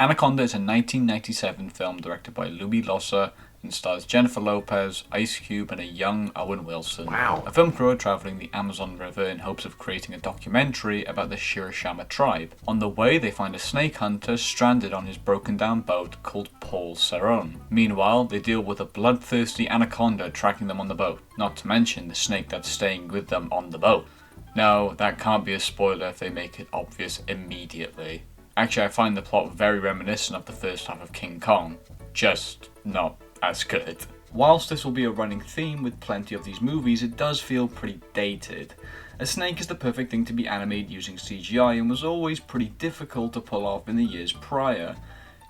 Anaconda is a 1997 film directed by Louis Lossa and stars Jennifer Lopez, Ice Cube, and a young Owen Wilson. Wow. A film crew are traveling the Amazon River in hopes of creating a documentary about the Shirashama tribe. On the way, they find a snake hunter stranded on his broken down boat called Paul Cerrone. Meanwhile, they deal with a bloodthirsty anaconda tracking them on the boat, not to mention the snake that's staying with them on the boat. No, that can't be a spoiler if they make it obvious immediately. Actually, I find the plot very reminiscent of the first half of King Kong, just not as good. Whilst this will be a running theme with plenty of these movies, it does feel pretty dated. A snake is the perfect thing to be animated using CGI and was always pretty difficult to pull off in the years prior.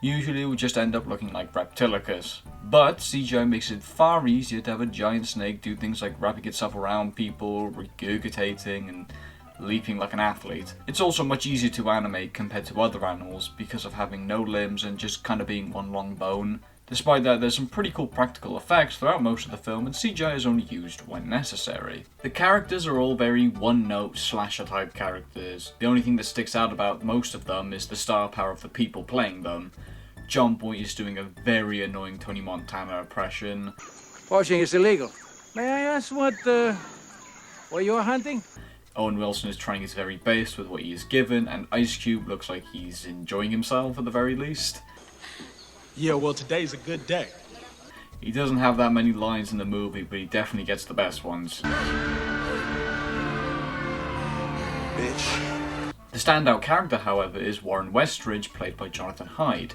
Usually it would just end up looking like Reptilicus. But CGI makes it far easier to have a giant snake do things like wrapping itself around people, regurgitating, and leaping like an athlete. It's also much easier to animate compared to other animals because of having no limbs and just kind of being one long bone. Despite that, there's some pretty cool practical effects throughout most of the film, and CGI is only used when necessary. The characters are all very one-note slasher type characters. The only thing that sticks out about most of them is the star power of the people playing them. John Boy is doing a very annoying Tony Montana impression. Poaching is illegal. May I ask what you're hunting? Owen Wilson is trying his very best with what he is given, and Ice Cube looks like he's enjoying himself at the very least. Yeah, well, today's a good day. He doesn't have that many lines in the movie, but he definitely gets the best ones. Bitch. The standout character, however, is Warren Westridge, played by Jonathan Hyde.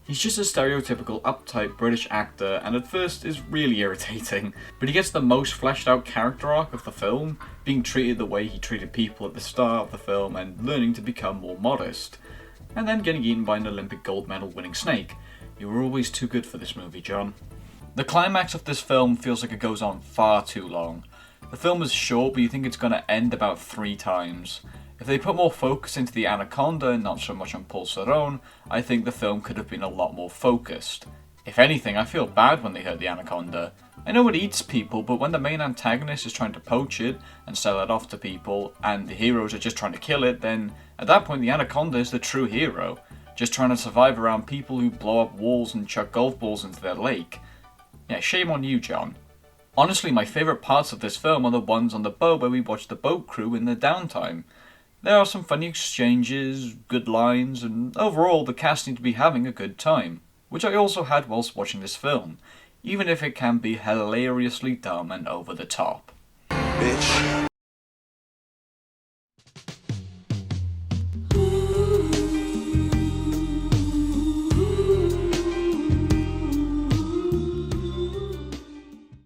He's just a stereotypical uptight British actor, and at first is really irritating, but he gets the most fleshed out character arc of the film, being treated the way he treated people at the start of the film and learning to become more modest, and then getting eaten by an Olympic gold medal winning snake. You were always too good for this movie, John. The climax of this film feels like it goes on far too long. The film is short, but you think it's going to end about 3 times. If they put more focus into the anaconda and not so much on Paul Cerrone, I think the film could have been a lot more focused. If anything, I feel bad when they hurt the anaconda. I know it eats people, but when the main antagonist is trying to poach it and sell it off to people, and the heroes are just trying to kill it, then at that point the anaconda is the true hero, just trying to survive around people who blow up walls and chuck golf balls into their lake. Yeah, shame on you, John. Honestly, my favourite parts of this film are the ones on the boat where we watch the boat crew in their downtime. There are some funny exchanges, good lines, and overall the cast seem to be having a good time, which I also had whilst watching this film, even if it can be hilariously dumb and over the top. Bitch.